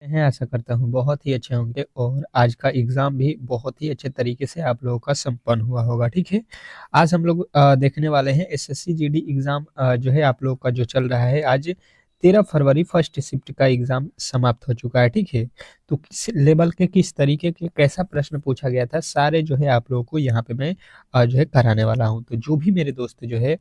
हैं? आशा करता हूँ बहुत ही अच्छे होंगे और आज का एग्ज़ाम भी बहुत ही अच्छे तरीके से आप लोगों का संपन्न हुआ होगा, ठीक है? आज हम लोग देखने वाले हैं एसएससी जीडी एग्ज़ाम जो है आप लोग का जो चल रहा है आज 13 फरवरी फर्स्ट शिफ्ट का एग्ज़ाम समाप्त हो चुका है, ठीक है? तो किस लेवल के किस तरीके के कैसा प्रश्न पूछा गया था सारे जो है आप लोगों को यहाँ पे मैं जो है कराने वाला हूँ। तो जो भी मेरे दोस्त जो है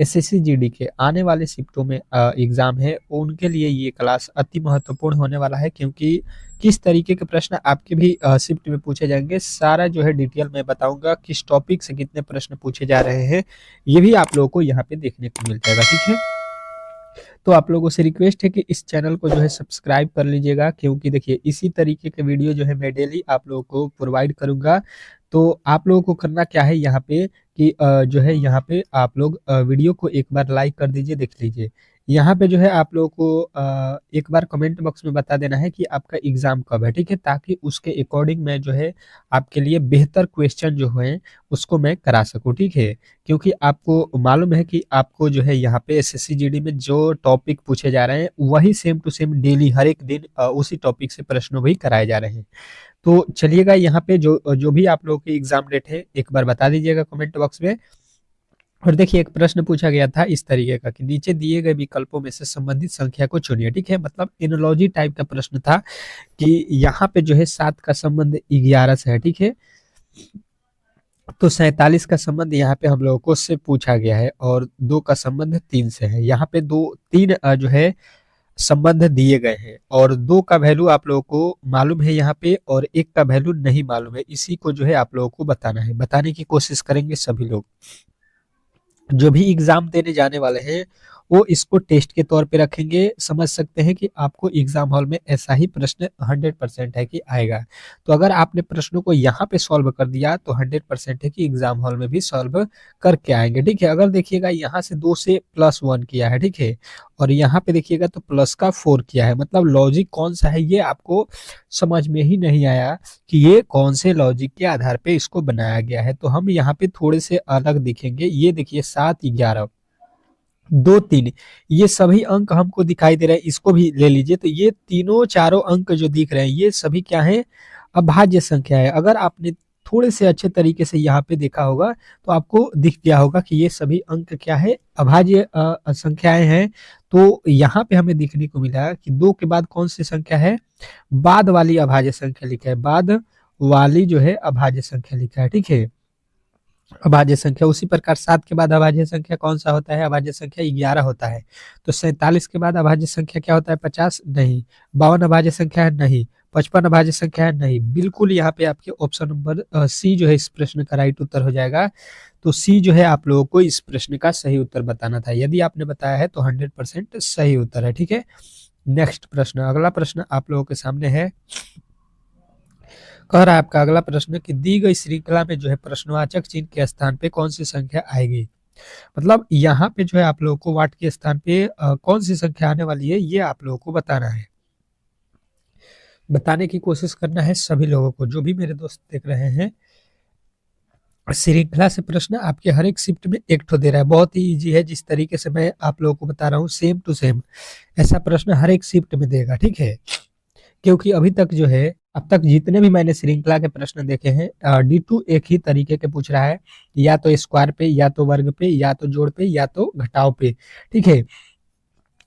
एसएससी जीडी के आने वाले शिफ्टों में एग्ज़ाम है, उनके लिए ये क्लास अति महत्वपूर्ण होने वाला है क्योंकि किस तरीके के प्रश्न आपके भी शिफ्ट में पूछे जाएँगे, सारा जो है डिटेल मैं बताऊँगा, किस टॉपिक से कितने प्रश्न पूछे जा रहे हैं, ये भी आप लोगों को यहाँ पे देखने को मिल जाएगा, ठीक है? तो आप लोगों से रिक्वेस्ट है कि इस चैनल को जो है सब्सक्राइब कर लीजिएगा क्योंकि देखिए इसी तरीके के वीडियो जो है मैं डेली आप लोगों को प्रोवाइड करूँगा। तो आप लोगों को करना क्या है यहाँ पे कि जो है यहाँ पे आप लोग वीडियो को एक बार लाइक कर दीजिए, देख लीजिए। यहाँ पे जो है आप लोगों को एक बार कमेंट बॉक्स में बता देना है कि आपका एग्ज़ाम कब है, ठीक है? ताकि उसके अकॉर्डिंग मैं जो है आपके लिए बेहतर क्वेश्चन जो हैं उसको मैं करा सकूँ, ठीक है? क्योंकि आपको मालूम है कि आपको जो है यहाँ पे एसएससी जीडी में जो टॉपिक पूछे जा रहे हैं वही सेम टू सेम डेली हर एक दिन उसी टॉपिक से प्रश्न भी कराए जा रहे हैं। तो चलिएगा यहाँ पे जो जो भी आप लोगों की एग्जाम डेट है एक बार बता दीजिएगा कमेंट बॉक्स में। और देखिए एक प्रश्न पूछा गया था इस तरीके का कि नीचे दिए गए विकल्पों में से संबंधित संख्या को चुनिए, ठीक है? मतलब एनालॉजी टाइप का प्रश्न था कि यहाँ पे जो है 7 का संबंध 11 से है, ठीक है? तो 47 का संबंध यहाँ पे हम लोगों को से पूछा गया है और 2 का संबंध 3 से है। यहाँ पे 3 जो है संबंध दिए गए हैं और 2 का वैल्यू आप लोगों को मालूम है यहाँ पे और 1 का वैल्यू नहीं मालूम है। इसी को जो है आप लोगों को बताना है। बताने की कोशिश करेंगे सभी लोग। जो भी एग्जाम देने जाने वाले हैं वो इसको टेस्ट के तौर पे रखेंगे। समझ सकते हैं कि आपको एग्जाम हॉल में ऐसा ही प्रश्न 100% है कि आएगा। तो अगर आपने प्रश्नों को यहाँ पे सॉल्व कर दिया तो 100% है कि एग्जाम हॉल में भी सॉल्व करके आएंगे, ठीक है? अगर देखिएगा यहाँ से 2 से +1 किया है, ठीक है? और यहाँ पे देखिएगा तो प्लस का 4 किया है, मतलब लॉजिक कौन सा है ये आपको समझ में ही नहीं आया कि ये कौन से लॉजिक के आधार पे इसको बनाया गया है। तो हम यहाँ पे थोड़े से अलग दिखेंगे। ये देखिए 7, 11, 2, 3 ये सभी अंक हमको दिखाई दे रहे हैं, इसको भी ले लीजिए। तो ये तीनों चारों अंक जो दिख रहे हैं ये सभी क्या है? अभाज्य संख्या है। अगर आपने थोड़े से अच्छे तरीके से यहाँ पे देखा होगा तो आपको दिख गया होगा कि ये सभी अंक क्या है? अभाज्य संख्याएं हैं। तो यहाँ पे हमें देखने को मिला कि 2 के बाद कौन सी संख्या है? बाद वाली अभाज्य संख्या लिखा है, बाद वाली जो है अभाज्य संख्या लिखा है, ठीक है? अभाज्य संख्या उसी प्रकार 7 के बाद अभाज्य संख्या कौन सा होता है? अभाज्य संख्या 11 होता है। तो 47 के बाद अभाज्य संख्या क्या होता है? 50 नहीं। 52 अभाज्य संख्या है नहीं। 55 अभाज्य संख्या है नहीं। बिल्कुल यहाँ पे आपके ऑप्शन नंबर सी जो है इस प्रश्न का राइट उत्तर हो जाएगा। तो सी जो है आप लोगों को इस प्रश्न का सही उत्तर बताना था। यदि आपने बताया है तो 100% सही उत्तर है, ठीक है? नेक्स्ट प्रश्न, अगला प्रश्न आप लोगों के सामने है। कह रहा है आपका अगला प्रश्न कि दी गई श्रृंखला में जो है प्रश्नवाचक चिन्ह के स्थान पे कौन सी संख्या आएगी? मतलब यहाँ पे जो है आप लोगों को वाट के स्थान पे कौन सी संख्या आने वाली है ये आप लोगों को बताना है। बताने की कोशिश करना है सभी लोगों को। जो भी मेरे दोस्त देख रहे हैं, श्रृंखला से प्रश्न आपके हर एक शिफ्ट में एक ठो दे रहा है। बहुत ही इजी है, जिस तरीके से मैं आप लोगों को बता रहा हूँ सेम टू सेम ऐसा प्रश्न हर एक शिफ्ट में देगा, ठीक है? क्योंकि अभी तक जो है अब तक जितने भी मैंने श्रृंखला के प्रश्न देखे हैं D2 एक ही तरीके के पूछ रहा है, या तो स्क्वायर पे, या तो वर्ग पे, या तो जोड़ पे, या तो घटाव पे, ठीक है?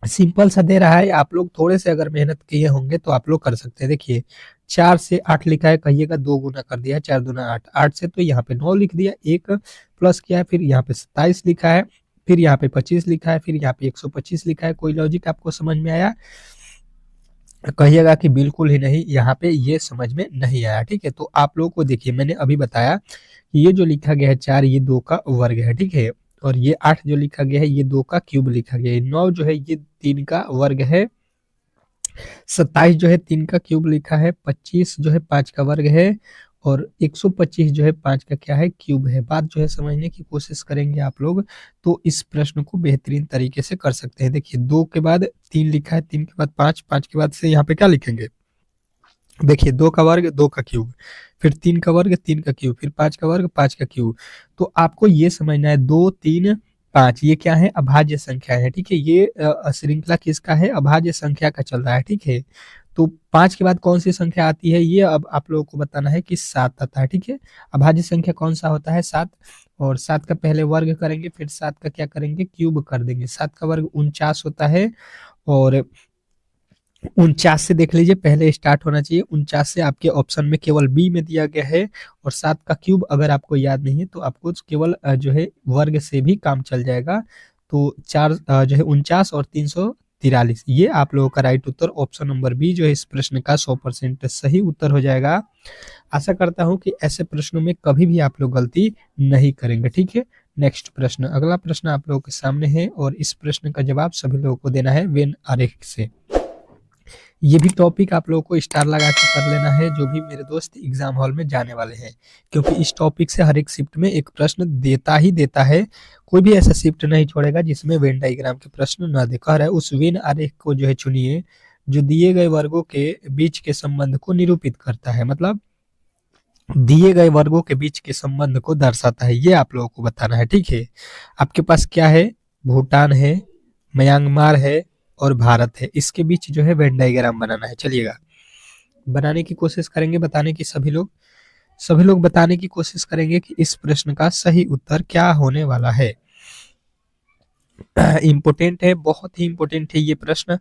सिंपल सा दे रहा है। आप लोग थोड़े से अगर मेहनत किए होंगे तो आप लोग कर सकते हैं। देखिए 4 से 8 लिखा है, कहिएगा 2 गुना कर दिया, 4 दूना 8, 8 से तो यहाँ पे 9 लिख दिया, 1 प्लस किया है, फिर यहाँ पे 27 लिखा है, फिर यहाँ पे 25 लिखा है, फिर यहाँ पे 125 लिखा है। कोई लॉजिक आपको समझ में आया? कहिएगा कि बिल्कुल ही नहीं, यहाँ पे ये समझ में नहीं आया, ठीक है? तो आप लोगों को देखिए मैंने अभी बताया कि ये जो लिखा गया है 4 ये 2 का वर्ग है, ठीक है? और ये 8 जो लिखा गया है ये 2 का क्यूब लिखा गया है। 9 जो है ये 3 का वर्ग है। 27 जो है 3 का क्यूब लिखा है। 25 जो है 5 का वर्ग है और 125 जो है 5 का क्या है? क्यूब है। बात जो है समझने की कोशिश करेंगे आप लोग तो इस प्रश्न को बेहतरीन तरीके से कर सकते हैं। देखिए 2 के बाद 3 लिखा है, 3 के बाद 5, 5 के बाद से यहाँ पे क्या लिखेंगे? देखिए 2 का वर्ग 2 का क्यूब, फिर 3 का वर्ग 3 का क्यूब, फिर 5 का वर्ग 5 का क्यूब। तो आपको ये समझना है 2, 3, 5 ये क्या है? अभाज्य संख्या है, ठीक है? ये श्रृंखला किसका है? अभाज्य संख्या का चल रहा है, ठीक है? तो 5 के बाद कौन सी संख्या आती है, ये अब आप लोगों को बताना है कि 7 आता है, ठीक है। अभाज्य संख्या कौन सा होता है, 7। और 7 का पहले वर्ग करेंगे, फिर 7 का क्या करेंगे, क्यूब कर देंगे। 7 का वर्ग 49 होता है, और 49 से देख लीजिए पहले स्टार्ट होना चाहिए। 49 से आपके ऑप्शन में केवल बी में दिया गया है। और 7 का क्यूब अगर आपको याद नहीं है तो आपको केवल जो है वर्ग से भी काम चल जाएगा। तो 4 जो है 49 और 343, ये आप लोगों का राइट उत्तर ऑप्शन नंबर बी जो है इस प्रश्न का 100% सही उत्तर हो जाएगा। आशा करता हूं कि ऐसे प्रश्नों में कभी भी आप लोग गलती नहीं करेंगे, ठीक है। नेक्स्ट प्रश्न, अगला प्रश्न आप लोगों के सामने है, और इस प्रश्न का जवाब सभी लोगों को देना है वेन आरेख से। ये भी टॉपिक आप लोगों को स्टार लगा के कर लेना है, जो भी मेरे दोस्त एग्जाम हॉल में जाने वाले हैं, क्योंकि इस टॉपिक से हर एक शिफ्ट में एक प्रश्न देता ही देता है। कोई भी ऐसा शिफ्ट नहीं छोड़ेगा जिसमें वेन डायग्राम के प्रश्न न देखा है। उस वेन आरेख को जो है चुनिए जो दिए गए वर्गों के बीच के संबंध को निरूपित करता है, मतलब दिए गए वर्गों के बीच के संबंध को दर्शाता है, ये आप लोगों को बताना है, ठीक है। आपके पास क्या है, भूटान है, म्यांमार है और भारत है, इसके बीच जो है वेन डायग्राम बनाना है। चलिएगा बनाने की कोशिश करेंगे, बताने की सभी लोग बताने की कोशिश करेंगे कि इस प्रश्न का सही उत्तर क्या होने वाला है। इम्पोर्टेंट है, बहुत ही इम्पोर्टेंट है ये प्रश्न,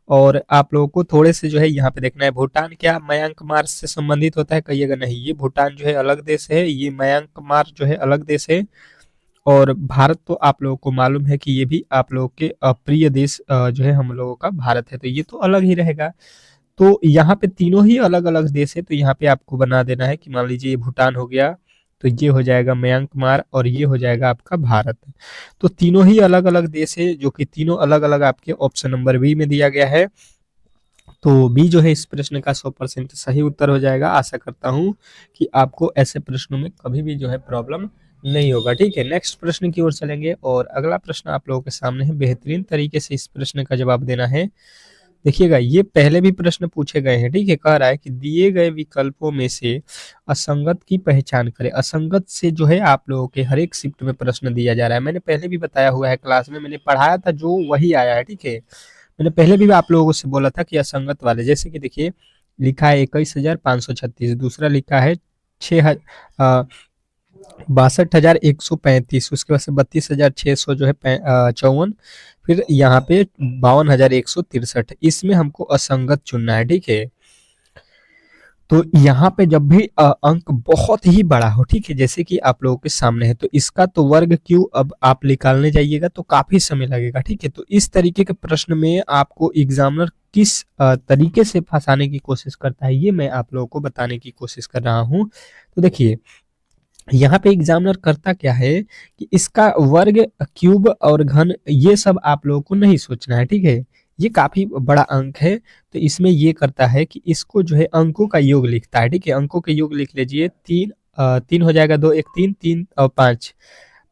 और आप लोगों को थोड़े से जो है यहाँ पे देखना है। भूटान क्या म्यांमार से संबंधित होता है, कहिएगा नहीं, ये भूटान जो है अलग देश है, ये म्यांमार जो है अलग देश है। और भारत तो आप लोगों को मालूम है कि ये भी आप लोगों के प्रिय देश जो है हम लोगों का भारत है, तो ये तो अलग ही रहेगा। तो यहाँ पे तीनों ही अलग अलग देश है, तो यहाँ पे आपको बना देना है कि मान लीजिए ये भूटान हो गया, तो ये हो जाएगा म्यांमार, और ये हो जाएगा आपका भारत। तो तीनों ही अलग अलग देश है, जो कि तीनों अलग अलग आपके ऑप्शन नंबर बी में दिया गया है। तो बी जो है इस प्रश्न का 100% सही उत्तर हो जाएगा। आशा करता हूँ कि आपको ऐसे प्रश्नों में कभी भी जो है प्रॉब्लम नहीं होगा, ठीक है। नेक्स्ट प्रश्न की ओर चलेंगे, और अगला प्रश्न आप लोगों के सामने है। बेहतरीन तरीके से इस प्रश्न का जवाब देना है। देखिएगा ये पहले भी प्रश्न पूछे गए हैं, ठीक है। कह रहा है कि दिए गए विकल्पों में से असंगत की पहचान करें। असंगत से जो है आप लोगों के हर एक शिफ्ट में प्रश्न दिया जा रहा है। मैंने पहले भी बताया हुआ है, क्लास में मैंने पढ़ाया था, जो वही आया है, ठीक है। मैंने पहले भी आप लोगों से बोला था कि असंगत वाले, जैसे कि देखिए लिखा है 21,536, दूसरा लिखा है 62,135, उसके बाद से 32,600 जो है 54, फिर यहाँ पे 52,163, इसमें हमको असंगत चुनना है, ठीक है। तो यहाँ पे जब भी अंक बहुत ही बड़ा हो, ठीक है, जैसे कि आप लोगों के सामने है, तो इसका तो वर्ग क्यों अब आप निकालने जाइएगा तो काफी समय लगेगा, ठीक है। तो इस तरीके के प्रश्न में आपको एग्जामिनर किस तरीके से फंसाने की कोशिश करता है, ये मैं आप लोगों को बताने की कोशिश कर रहा हूँ। तो देखिए यहाँ पे एग्जामिनर करता क्या है कि इसका वर्ग, क्यूब और घन ये सब आप लोगों को नहीं सोचना है, ठीक है। ये काफी बड़ा अंक है, तो इसमें ये करता है कि इसको जो है अंकों का योग लिखता है, ठीक है। अंकों के योग लिख लीजिए, 3 हो जाएगा, 2 1 3 3 और 5,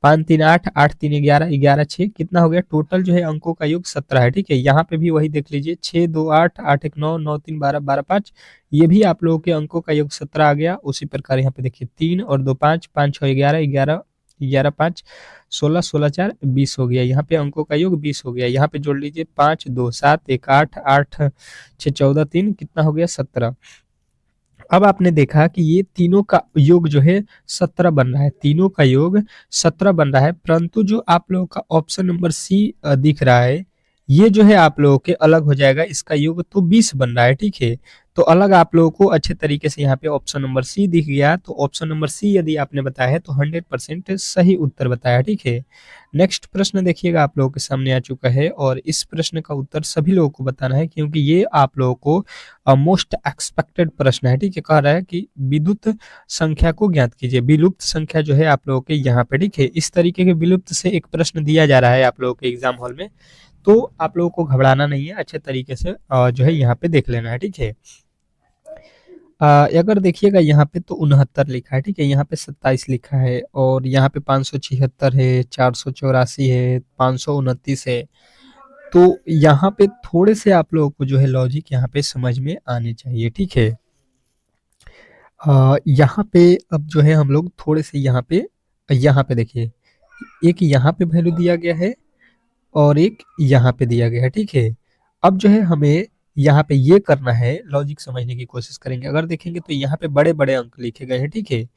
5 3 8, 8 3 11, 11 6, कितना हो गया टोटल जो है अंकों का योग 17 है, ठीक है। यहाँ पे भी वही देख लीजिए, 6 2 8, 8 1 9, 9 3 12, 12 5, ये भी आप लोगों के अंकों का योग 17 आ गया। उसी प्रकार यहाँ पे देखिए 3 और 2 5, 5 6 11, 11 11 5 16, 16 4 20 हो गया। यहाँ पे अंकों का योग 20 हो गया। यहाँ पे जोड़ लीजिए 5 2 7 1 8, 8 6 14 3, कितना हो गया 17। अब आपने देखा कि ये तीनों का योग जो है 17 बन रहा है, तीनों का योग 17 बन रहा है, परंतु जो आप लोगों का ऑप्शन नंबर सी दिख रहा है, ये जो है आप लोगों के अलग हो जाएगा, इसका योग तो 20 बन रहा है, ठीक है। तो अलग आप लोगों को अच्छे तरीके से यहाँ पे ऑप्शन नंबर सी दिख गया, तो ऑप्शन नंबर सी यदि आपने बताया है तो 100% सही उत्तर बताया, ठीक है। नेक्स्ट प्रश्न देखिएगा आप लोगों के सामने आ चुका है, और इस प्रश्न का उत्तर सभी लोगों को बताना है, क्योंकि ये आप लोगों को मोस्ट एक्सपेक्टेड प्रश्न है, ठीक है। कह रहा है कि विलुप्त संख्या को ज्ञात कीजिए। विलुप्त संख्या जो है आप लोगों के यहाँ पे, ठीक है, इस तरीके के विलुप्त से एक प्रश्न दिया जा रहा है आप लोगों के एग्जाम हॉल में, तो आप लोगों को घबराना नहीं है, अच्छे तरीके से जो है यहाँ पे देख लेना है, ठीक है। अगर देखिएगा यहाँ पे तो 69 लिखा है, ठीक है, यहाँ पे 27 लिखा है, और यहाँ पे 576 है, 484 है, 529 है। तो यहाँ पे थोड़े से आप लोगों को जो है लॉजिक यहाँ पे समझ में आने चाहिए, ठीक है। यहाँ पे अब जो है हम लोग थोड़े से यहाँ पे देखिए, एक यहाँ पे वैल्यू दिया गया है और एक यहाँ पे दिया गया है, ठीक है। अब जो है हमें यहाँ पे ये करना है, लॉजिक समझने की कोशिश करेंगे। अगर देखेंगे तो यहाँ पे बड़े-बड़े अंक लिखे गए हैं, ठीक है?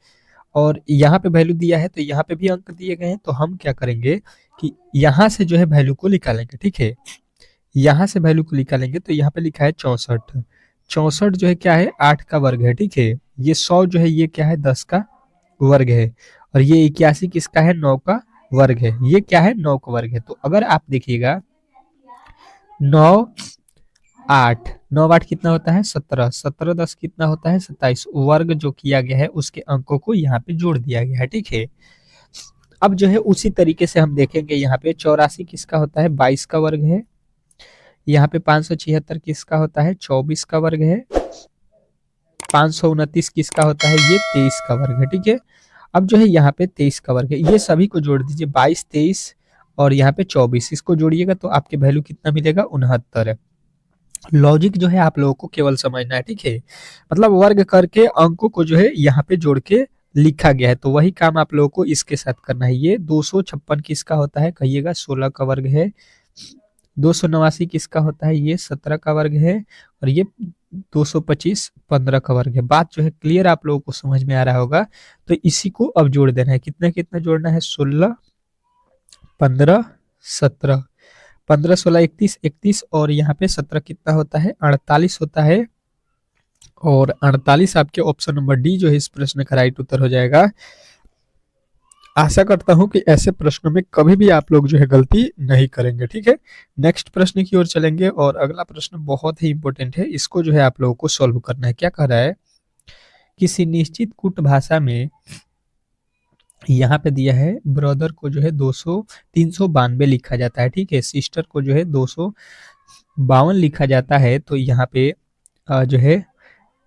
और यहाँ पे वैल्यू दिया है तो यहाँ पे भी अंक दिए गए हैं, तो हम क्या करेंगे कि यहाँ से जो है वैल्यू को निकालेंगे, ठीक है? यहाँ से वैल्यू को निकालेंगे तो यहाँ पे लिखा है 64। 64 जो है क्या है, 8 का वर्ग है, ठीक है? ये 100 जो है ये क्या है, 10 का वर्ग है। और ये 81 किसका है, 9 का वर्ग है। ये क्या है, 9 का वर्ग है। तो अगर आप देखिएगा 9 8 9 8 कितना होता है, 17। 17 10 कितना होता है, 27। वर्ग जो किया गया है उसके अंकों को यहाँ पे जोड़ दिया गया है, ठीक है? अब जो है उसी तरीके से हम देखेंगे, यहाँ पे 84 किसका होता है, 22 का वर्ग है। यहाँ पे 576 किसका होता है, 24 का वर्ग है। 529 किसका होता है, ये 23 का वर्ग है, ठीक है? अब जो है यहाँ पे 23 का वर्ग है, ये सभी को जोड़ दीजिए, 22 23 और यहाँ पे 24, इसको जोड़िएगा तो आपके वैल्यू कितना मिलेगा, 69। लॉजिक जो है आप लोगों को केवल समझना है, ठीक है? मतलब वर्ग करके अंकों को जो है यहाँ पे जोड़ के लिखा गया है, तो वही काम आप लोगों को इसके साथ करना है। ये 256 किसका होता है, कहिएगा 16 का वर्ग है। 289 किसका होता है, ये 17 का वर्ग है। और ये 225 15 का वर्ग है। बात जो है क्लियर आप लोगों को समझ में आ रहा होगा। तो इसी को अब जोड़ देना है, कितना कितना जोड़ना है, 16 15 17, 15 16 31 31 और यहाँ पे 17 कितना होता है, 48 होता है। और 48 आपके ऑप्शन नंबर डी जो है इस प्रश्न का राइट उत्तर हो जाएगा। आशा करता हूं कि ऐसे प्रश्नों में कभी भी आप लोग जो है गलती नहीं करेंगे, ठीक है? नेक्स्ट प्रश्न की ओर चलेंगे और अगला प्रश्न बहुत ही इंपॉर्टेंट है, इसको जो है आप लोगों को सॉल्व करना है। क्या कह रहा है, किसी निश्चित कूट भाषा में यहाँ पे दिया है ब्रदर को जो है 392 लिखा जाता है, ठीक है? सिस्टर को जो है 252 लिखा जाता है। तो यहाँ पे जो है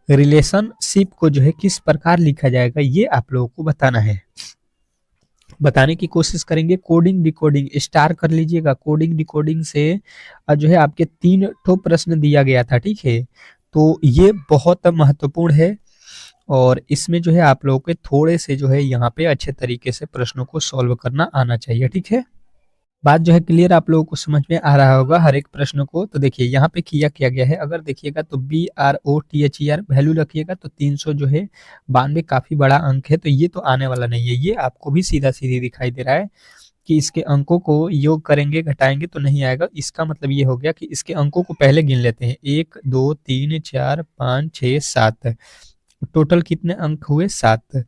रिलेशनशिप को जो है किस प्रकार लिखा जाएगा, ये आप लोगों को बताना है। बताने की कोशिश करेंगे। कोडिंग डिकोडिंग स्टार कर लीजिएगा। कोडिंग डिकोडिंग से जो है आपके 3 ठो प्रश्न दिया गया था, ठीक है? तो ये बहुत महत्वपूर्ण है और इसमें जो है आप लोगों के थोड़े से जो है यहाँ पे अच्छे तरीके से प्रश्नों को सॉल्व करना आना चाहिए, ठीक है? बात जो है क्लियर आप लोगों को समझ में आ रहा होगा हर एक प्रश्न को। तो देखिए यहाँ पे किया गया है, अगर देखिएगा तो BROTHER वैल्यू रखिएगा तो 300 जो है 92 काफी बड़ा अंक है, तो ये तो आने वाला नहीं है। ये आपको भी सीधा सीधी दिखाई दे रहा है कि इसके अंकों को योग करेंगे घटाएंगे तो नहीं आएगा। इसका मतलब ये हो गया कि इसके अंकों को पहले गिन लेते हैं, 1 2 3 4 5 6 7। टोटल कितने अंक हुए, 7।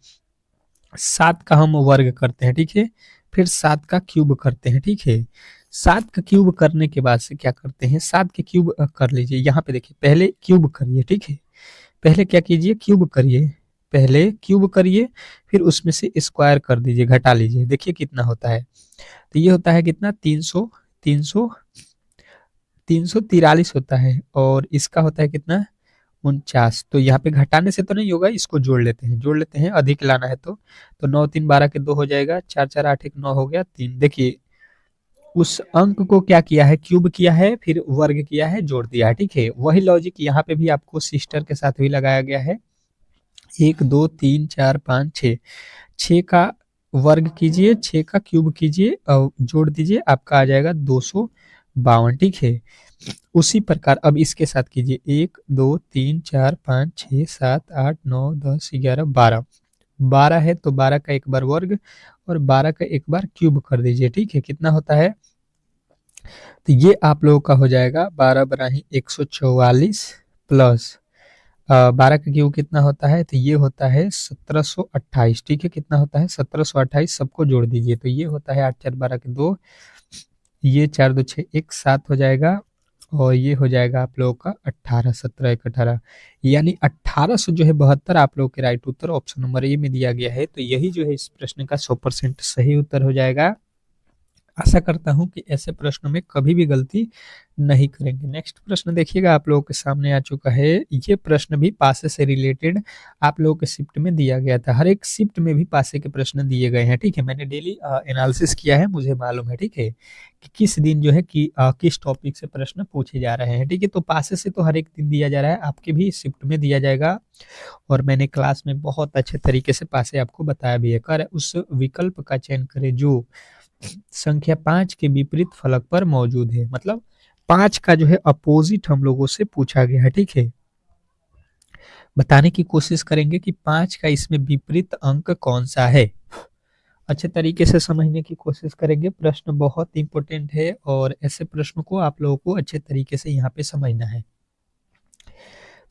7 का हम वर्ग करते हैं, ठीक है? फिर 7 का क्यूब करते हैं, ठीक है? 7 का क्यूब करने के बाद से क्या करते हैं, 7 के क्यूब कर लीजिए। यहाँ पे देखिए पहले क्यूब करिए, ठीक है? पहले क्या कीजिए, क्यूब करिए। पहले क्यूब करिए, फिर उसमें से स्क्वायर कर दीजिए, घटा लीजिए। देखिए कितना होता है, तो ये होता है कितना, 300 300 343 होता है। और इसका होता है कितना, 49। तो यहाँ पे घटाने से तो नहीं होगा, इसको जोड़ लेते हैं, अधिक लाना है तो 9 3 12 के 2 हो जाएगा, 4 4 8 1 9 हो गया 3। देखिए उस अंक को क्या किया है, क्यूब किया है, फिर वर्ग किया है, जोड़ दिया है, ठीक है? वही लॉजिक यहाँ पे भी आपको सिस्टर के साथ भी लगाया गया है। 1 2 3 4 5 6, 6 का वर्ग कीजिए, 6 का क्यूब कीजिए और जोड़ दीजिए, आपका आ जाएगा 252, ठीक है? उसी प्रकार अब इसके साथ कीजिए, 1 2 3 4 5 6 7 8 9 10 11 12। 12 है तो 12 का एक बार वर्ग और 12 का एक बार क्यूब कर दीजिए, ठीक है? कितना होता है, तो ये आप लोगों का हो जाएगा 12 बराही 144 प्लस 12 का क्यूब कितना होता है, तो ये होता है 1728, ठीक है? कितना होता है, 1728। सबको जोड़ दीजिए तो ये होता है 8 4 12 के 2, ये 4 2 6 1 7 हो जाएगा। और ये हो जाएगा आप लोगों का 18, 17 1 18, यानी 1800 जो है 72 आप लोगों के right Uttar option number A में दिया गया है। तो यही जो है इस प्रश्न का 100% सही उत्तर हो जाएगा। आशा करता हूं कि ऐसे प्रश्नों में कभी भी गलती नहीं करेंगे। नेक्स्ट प्रश्न देखिएगा आप लोगों के सामने आ चुका है। ये प्रश्न भी पासे से रिलेटेड आप लोगों के शिफ्ट में दिया गया था। हर एक शिफ्ट में भी पासे के प्रश्न दिए गए हैं, ठीक है? मैंने डेली एनालिसिस किया है, मुझे मालूम है, ठीक है, कि किस दिन जो है कि किस टॉपिक से प्रश्न पूछे जा रहे हैं, ठीक है? तो पासे से तो हर एक दिन दिया जा रहा है, आपके भी शिफ्ट में दिया जाएगा। और मैंने क्लास में बहुत अच्छे तरीके से पासे आपको बताया भी है। कर उस विकल्प का चयन करें जो संख्या 5 के विपरीत फलक पर मौजूद है। मतलब 5 का जो है अपोजिट हम लोगों से पूछा गया है, ठीक है। बताने की कोशिश करेंगे कि 5 का इसमें विपरीत अंक कौन सा है। अच्छे तरीके से समझने की कोशिश करेंगे, प्रश्न बहुत इंपॉर्टेंट है और ऐसे प्रश्नों को आप लोगों को अच्छे तरीके से यहाँ पे समझना है।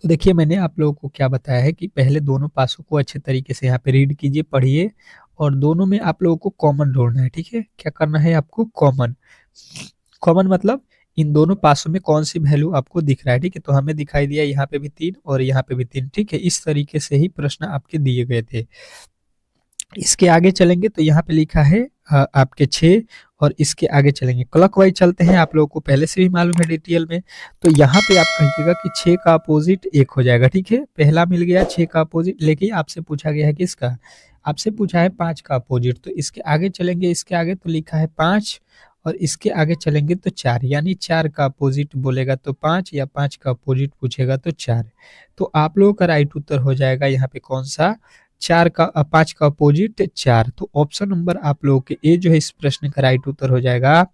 तो देखिए, मैंने आप लोगों को क्या बताया है कि पहले दोनों पासों को अच्छे तरीके से यहाँ पे रीड कीजिए, पढ़िए और दोनों में आप लोगों को कॉमन ढूंढना है, ठीक है। क्या करना है आपको? कॉमन। कॉमन मतलब इन दोनों पासों में कौन सी वैल्यू आपको दिख रहा है, ठीक है। तो हमें दिखाई दिया यहाँ पे भी 3 और यहाँ पे भी 3, ठीक है। इस तरीके से ही प्रश्न आपके दिए गए थे। इसके आगे चलेंगे तो यहाँ पे लिखा है आपके 6 और इसके आगे चलेंगे क्लॉकवाइज चलते हैं, आप लोगों को पहले से भी मालूम है डिटेल में। तो यहाँ पे आप कहिएगा कि 6 का अपोजिट 1 हो जाएगा, ठीक है। पहला मिल गया 6 का अपोजिट, लेकिन आपसे पूछा गया है किसका? आपसे पूछा है 5 का अपोजिट। तो इसके आगे चलेंगे, इसके आगे तो लिखा है 5 और इसके आगे चलेंगे तो 4, यानी 4 का अपोजिट बोलेगा तो 5 या 5 का अपोजिट पूछेगा तो 4। तो आप लोगों का राइट उत्तर हो जाएगा यहाँ पे कौन सा? 5 का अपोजिट 4। तो ऑप्शन नंबर आप लोगों के ए जो है इस प्रश्न का राइट उत्तर हो जाएगा।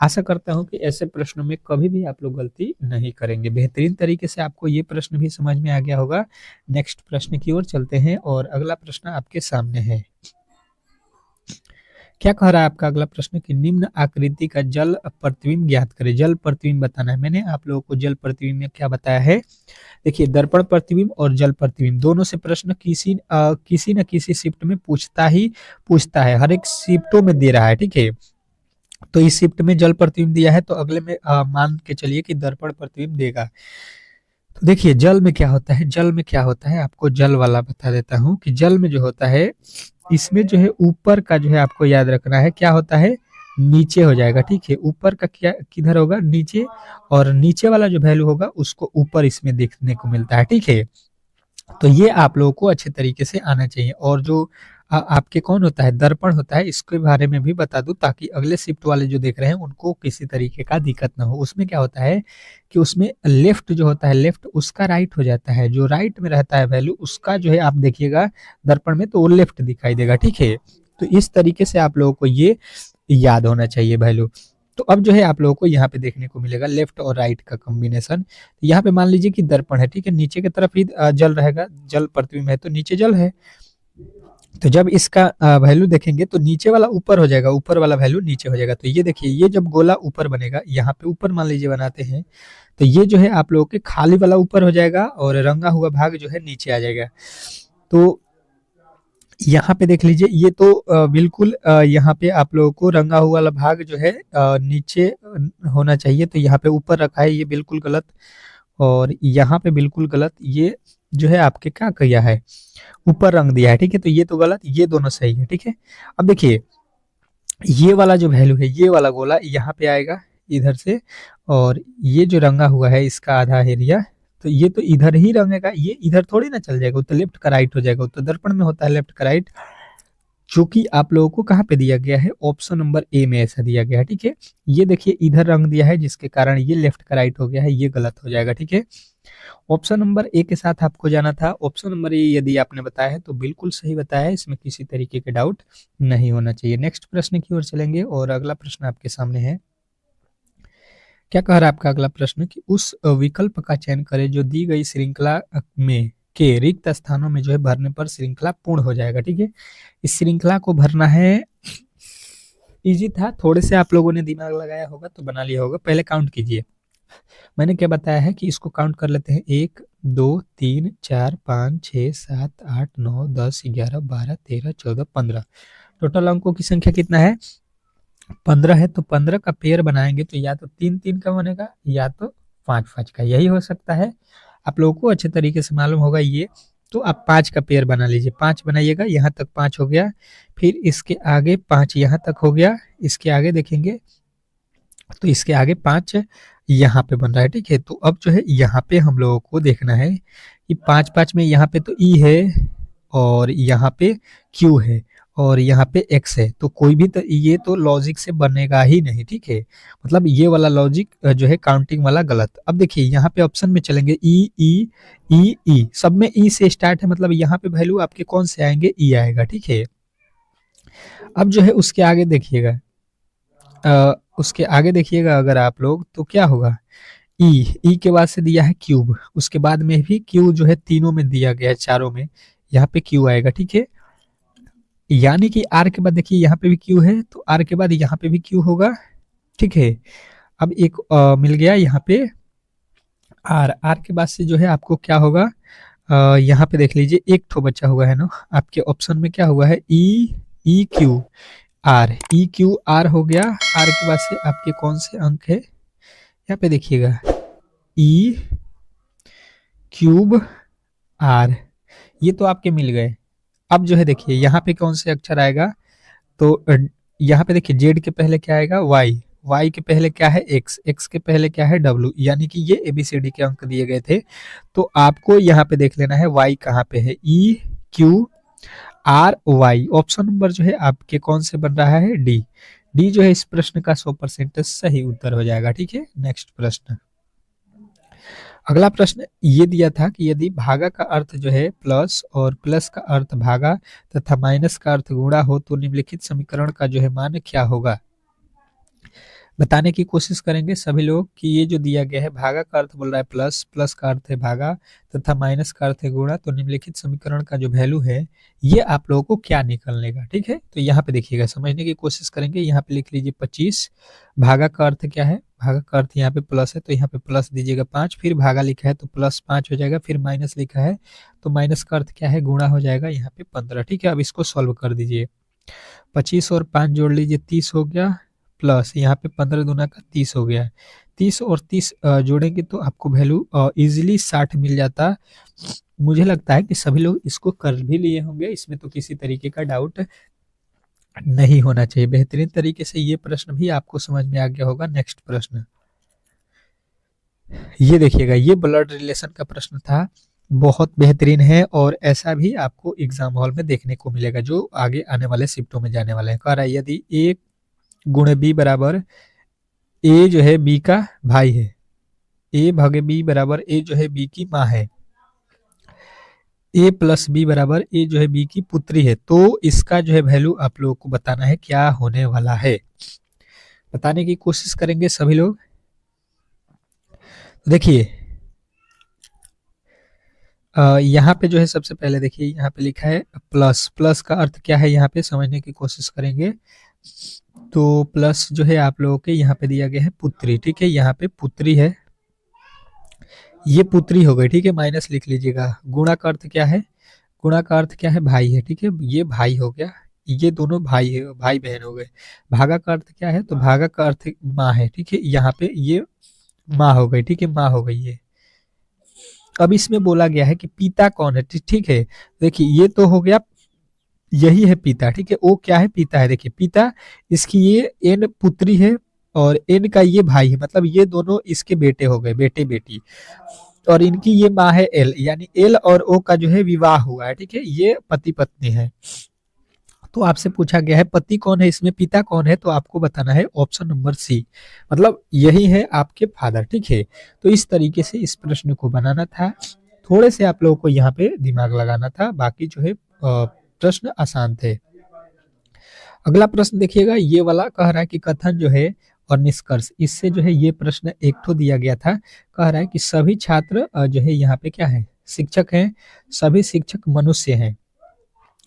आशा करता हूं कि ऐसे प्रश्नों में कभी भी आप लोग गलती नहीं करेंगे। बेहतरीन तरीके से आपको ये प्रश्न भी समझ में आ गया होगा। नेक्स्ट प्रश्न की ओर चलते हैं और अगला प्रश्न आपके सामने है। क्या कह रहा है आपका अगला प्रश्न कि निम्न आकृति का जल प्रतिबिंब ज्ञात करें। जल प्रतिबिंब बताना है। मैंने आप लोगों को जल प्रतिबिंब में क्या बताया है? देखिए, दर्पण प्रतिबिंब और जल प्रतिबिंब दोनों से प्रश्न किसी न किसी शिफ्ट में पूछता है। हर एक शिफ्टों में दे रहा है, ठीक है। तो इस शिफ्ट में जल प्रतिबिंब दिया है तो अगले में मान के चलिए कि दर्पण प्रतिबिंब देगा। तो देखिए, जल में क्या होता है? जल में क्या होता है आपको जल वाला बता देता हूँ कि जल में जो होता है, इसमें जो है ऊपर का जो है आपको याद रखना है क्या होता है? नीचे हो जाएगा, ठीक है। ऊपर का क्या किधर होगा? नीचे। और नीचे वाला जो वैल्यू होगा उसको ऊपर इसमें देखने को मिलता है, ठीक है। तो ये आप लोगों को अच्छे तरीके से आना चाहिए। और जो आपके कौन होता है? दर्पण होता है। इसके बारे में भी बता दूं ताकि अगले शिफ्ट वाले जो देख रहे हैं उनको किसी तरीके का दिक्कत ना हो। उसमें क्या होता है कि उसमें लेफ्ट जो होता है, लेफ्ट उसका राइट हो जाता है। जो राइट में रहता है वैल्यू उसका जो है आप देखिएगा दर्पण में तो वो लेफ्ट दिखाई देगा, ठीक है। तो इस तरीके से आप लोगों को ये याद होना चाहिए वैल्यू। तो अब जो है आप लोगों को यहाँ पे देखने को मिलेगा लेफ्ट और राइट का कॉम्बिनेशन। तो यहाँ पे मान लीजिए कि दर्पण है, ठीक है। नीचे की तरफ ही जल रहेगा, जल प्रतिबिंब है तो नीचे जल है। तो जब इसका वैल्यू देखेंगे तो नीचे वाला ऊपर हो जाएगा, ऊपर वाला वैल्यू नीचे हो जाएगा। तो ये देखिए, ये जब गोला ऊपर बनेगा, यहाँ पे ऊपर मान लीजिए बनाते हैं, तो ये जो है आप लोगों के खाली वाला ऊपर हो जाएगा और रंगा हुआ भाग जो है नीचे आ जाएगा। तो यहाँ पे देख लीजिए, ये तो बिल्कुल यहाँ पे आप लोगों को रंगा हुआ वाला भाग जो है नीचे होना चाहिए। तो यहाँ पे ऊपर रखा है, ये बिल्कुल गलत। और यहाँ पे बिल्कुल गलत। ये जो है आपके क्या किया है? ऊपर रंग दिया है, ठीक है। तो ये तो गलत, ये दोनों सही है, ठीक है। अब देखिए, ये वाला जो वैल्यू है, ये वाला गोला यहाँ पे आएगा इधर से, और ये जो रंगा हुआ है इसका आधा एरिया, तो ये तो इधर ही रंगेगा, ये इधर थोड़ी ना चल जाएगा। तो लेफ्ट का राइट हो जाएगा। तो दर्पण में होता है लेफ्ट का राइट, जो कि आप लोगों को कहाँ पे दिया गया है? ऑप्शन नंबर ए में ऐसा दिया गया है, ठीक है। ये देखिए, इधर रंग दिया है जिसके कारण ये लेफ्ट का राइट हो गया है, ये गलत हो जाएगा, ठीक है। ऑप्शन नंबर ए के साथ आपको जाना था। ऑप्शन नंबर ए यदि आपने बताया है तो बिल्कुल सही बताया है, इसमें किसी तरीके के डाउट नहीं होना चाहिए। नेक्स्ट प्रश्न की ओर चलेंगे और अगला प्रश्न आपके सामने है। क्या कह रहा है आपका अगला प्रश्न कि उस विकल्प का चयन करें जो दी गई श्रृंखला में के रिक्त स्थानों में जो है भरने पर श्रृंखला पूर्ण हो जाएगा, ठीक है। इस श्रृंखला को भरना है, इजी था, थोड़े से आप लोगों ने दिमाग लगाया होगा तो बना लिया होगा। पहले काउंट कीजिए। मैंने क्या बताया है कि इसको काउंट कर लेते हैं। 1 2 3 4 5 6 7 8 9 10 11 12 13 14 15। टोटल अंकों की संख्या कितना है? 15 है। तो 15 का पेयर बनाएंगे तो या तो 3 3 का बनेगा या तो 5 5 का, यही हो सकता है। आप लोगों को अच्छे तरीके से मालूम होगा ये। तो आप 5 का पेयर बना लीजिए। 5 बनाइएगा, यहाँ तक 5 हो गया, फिर इसके आगे 5 यहाँ तक हो गया, इसके आगे देखेंगे तो इसके आगे 5 यहाँ पे बन रहा है, ठीक है। तो अब जो है यहाँ पे हम लोगों को देखना है कि 5 5 में यहाँ पे तो ई है और यहाँ पे क्यू है और यहाँ पे एक्स है। तो कोई भी ये तो लॉजिक से बनेगा ही नहीं, ठीक है। मतलब ये वाला लॉजिक जो है काउंटिंग वाला गलत। अब देखिए, यहाँ पे ऑप्शन में चलेंगे, ई ई ई ई, सब में ई से स्टार्ट है, मतलब यहाँ पे वैल्यू आपके कौन से आएंगे? ई आएगा, ठीक है। अब जो है उसके आगे देखिएगा, उसके आगे देखिएगा अगर आप लोग तो क्या होगा, ई के बाद से दिया है क्यूब, उसके बाद में भी क्यू जो है तीनों में दिया गया है, चारों में यहाँ पे क्यू आएगा, ठीक है। यानी कि आर के बाद देखिए यहाँ पे भी क्यू है, तो आर के बाद यहाँ पे भी क्यू होगा, ठीक है। अब एक मिल गया यहाँ पे आर, आर के बाद से जो है आपको क्या होगा, यहाँ पे देख लीजिए एक ठो बचा हुआ है ना, आपके ऑप्शन में क्या हुआ है, E Q are, E Q are हो गया। आर के बाद से आपके कौन से अंक है, यहाँ पे देखिएगा ई क्यूब आर, ये तो आपके मिल गए। अब जो है देखिए यहाँ पे कौन से अक्षर आएगा, तो यहाँ पे देखिए जेड के पहले क्या आएगा, वाई, वाई के पहले क्या है, एक्स, एक्स के पहले क्या है, डब्ल्यू, यानी कि ये एबीसीडी के अंक दिए गए थे। तो आपको यहाँ पे देख लेना है वाई कहाँ पे है, E Q R Y, option number जो है आपके कौन से बन रहा है, डी, डी जो है इस प्रश्न का 100% सही उत्तर हो जाएगा, ठीक है। नेक्स्ट प्रश्न, अगला प्रश्न ये दिया था कि यदि भागा का अर्थ जो है प्लस और प्लस का अर्थ भागा तथा माइनस का अर्थ गुणा हो तो निम्नलिखित समीकरण का जो है मान क्या होगा। बताने की कोशिश करेंगे सभी लोग कि ये जो दिया गया है, भागा का अर्थ बोल रहा है प्लस, प्लस का अर्थ है भागा तथा माइनस का अर्थ है गुणा, तो निम्नलिखित समीकरण का जो वैल्यू है ये आप लोगों को क्या निकलने का, ठीक है। तो यहाँ पे देखिएगा, समझने की कोशिश करेंगे। यहाँ पे लिख लीजिए 25, भागा का अर्थ क्या है, भागा का अर्थ यहाँ पे प्लस है तो यहाँ पे प्लस दीजिएगा 5, फिर भागा लिखा है तो प्लस 5 हो जाएगा, फिर माइनस लिखा है तो माइनस का अर्थ क्या है, गुणा हो जाएगा यहाँ पे 15, ठीक है। अब इसको सॉल्व कर दीजिए, 25 और 5 जोड़ लीजिए 30 हो गया, प्लस यहाँ पे 15 दूना का 30 हो गया, 30 और 30 जोड़ेंगे तो आपको वैल्यू इजीली 60 मिल जाता। मुझे लगता है कि सभी लोग इसको कर भी लिए होंगे, इसमें तो किसी तरीके का डाउट नहीं होना चाहिए। बेहतरीन तरीके से ये प्रश्न भी आपको समझ में आ गया होगा। नेक्स्ट प्रश्न ये देखिएगा, ये ब्लड रिलेशन का प्रश्न था, बहुत बेहतरीन है और ऐसा भी आपको एग्जाम हॉल में देखने को मिलेगा जो आगे आने वाले शिफ्टों में जाने वाले हैं। कह रहा है यदि ए गुणे बी बराबर, ए जो है बी का भाई है, ए भागे बी बराबर ए जो है बी की माँ है, ए प्लस बी बराबर ए जो है बी की पुत्री है, तो इसका जो है वैल्यू आप लोगों को बताना है क्या होने वाला है। बताने की कोशिश करेंगे सभी लोग। देखिए यहाँ पे जो है सबसे पहले देखिए यहाँ पे लिखा है प्लस, प्लस का अर्थ क्या है यहाँ पे समझने की कोशिश करेंगे। तो प्लस जो है आप लोगों के यहाँ पे दिया गया है पुत्री, ठीक है, यहाँ पे पुत्री है, ये पुत्री हो गई, ठीक है, माइनस लिख लीजिएगा। गुणा का अर्थ क्या है, गुणा का अर्थ क्या है, भाई है, ठीक है, ये भाई हो गया, ये दोनों भाई है, भाई बहन हो गए। भागा का अर्थ क्या है, तो भागा का अर्थ माँ है, ठीक है, यहाँ पे ये माँ हो गई, ठीक है, माँ हो गई ये। अब इसमें बोला गया है कि पिता कौन है, ठीक है, देखिए ये तो हो गया, यही है पिता, ठीक है, वो क्या है, पिता है। देखिए पिता, इसकी ये एन पुत्री है और एन का ये भाई है, मतलब ये दोनों इसके बेटे हो गए, बेटे बेटी, और इनकी ये माँ है एल, यानी एल और ओ का जो है विवाह हुआ है, ठीक है, ये पति पत्नी है। तो आपसे पूछा गया है पति कौन है, इसमें पिता कौन है, तो आपको बताना है ऑप्शन नंबर सी, मतलब यही है आपके फादर, ठीक है। तो इस तरीके से इस प्रश्न को बनाना था, थोड़े से आप लोगों को यहाँ पे दिमाग लगाना था, बाकी जो है प्रश्न आसान थे। अगला प्रश्न देखिएगा, ये वाला कह रहा है कि कथन जो है और निष्कर्ष, इससे जो है ये प्रश्न एक तो दिया गया था, कह रहा है कि सभी छात्र जो है यहाँ पे क्या है, शिक्षक हैं, सभी शिक्षक मनुष्य हैं।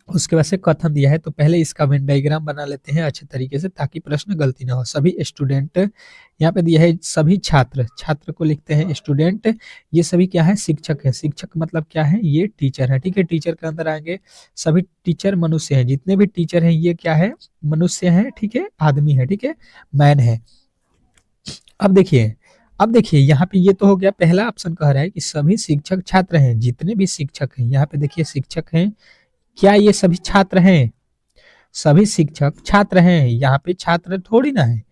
उसके बाद से कथन दिया है, तो पहले इसका वेन डायग्राम बना लेते हैं अच्छे तरीके से ताकि प्रश्न गलती ना हो। सभी स्टूडेंट, यहाँ पे दिया है सभी छात्र, छात्र को लिखते हैं स्टूडेंट, ये सभी क्या है, शिक्षक है, शिक्षक मतलब क्या है, ये टीचर है, ठीक है, टीचर के अंदर आएंगे, सभी टीचर मनुष्य हैं, जितने भी टीचर हैं ये क्या है, मनुष्य हैं, ठीक है, आदमी है, ठीक है, मैन है। अब देखिए यहाँ पे ये तो हो गया, पहला ऑप्शन कह रहा है कि सभी शिक्षक छात्र हैं, जितने भी शिक्षक हैं, यहाँ पे देखिए शिक्षक हैं, क्या ये सभी छात्र हैं, सभी शिक्षक छात्र हैं, यहाँ पे छात्र थोड़ी ना है,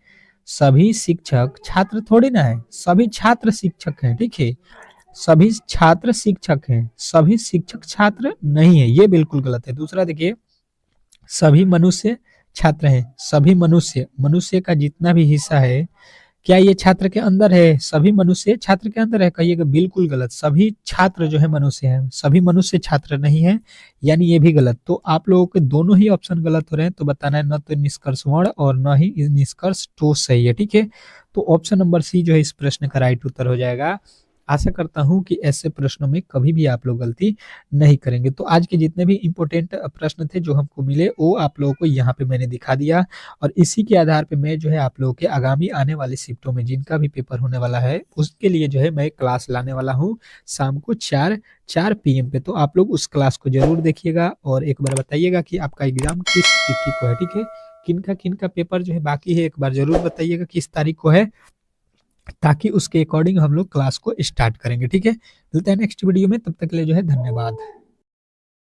सभी शिक्षक छात्र थोड़ी ना है, सभी छात्र शिक्षक हैं, ठीक है, सभी छात्र शिक्षक हैं, सभी शिक्षक छात्र नहीं है, ये बिल्कुल गलत है। दूसरा देखिए, सभी मनुष्य छात्र हैं, सभी मनुष्य, मनुष्य का जितना भी हिस्सा है क्या ये छात्र के अंदर है? सभी मनुष्य छात्र के अंदर है? कहिएगा बिल्कुल गलत। सभी छात्र जो है मनुष्य हैं, सभी मनुष्य छात्र नहीं है, यानी ये भी गलत। तो आप लोगों के दोनों ही ऑप्शन गलत हो रहे हैं, तो बताना है न तो निष्कर्ष वर्ण और न ही निष्कर्ष ठोस सही है, ठीक है। तो ऑप्शन नंबर सी जो है इस प्रश्न का राइट उत्तर हो जाएगा। आशा करता हूँ कि ऐसे प्रश्नों में कभी भी आप लोग गलती नहीं करेंगे। तो आज के जितने भी इम्पोर्टेंट प्रश्न थे जो हमको मिले, वो आप लोगों को यहाँ पे मैंने दिखा दिया, और इसी के आधार पे मैं जो है आप लोगों के आगामी आने वाली शिफ्टों में जिनका भी पेपर होने वाला है, उसके लिए जो है मैं क्लास लाने वाला हूँ शाम को 4 पीएम पे। तो आप लोग उस क्लास को ज़रूर देखिएगा और एक बार बताइएगा कि आपका एग्ज़ाम किस तिथि को है, ठीक है? किनका पेपर जो है बाकी है, एक बार ज़रूर बताइएगा किस तारीख को है, ताकि उसके अकॉर्डिंग हम लोग क्लास को स्टार्ट करेंगे, ठीक है? मिलते हैं नेक्स्ट वीडियो में, तब तक के लिए जो है धन्यवाद।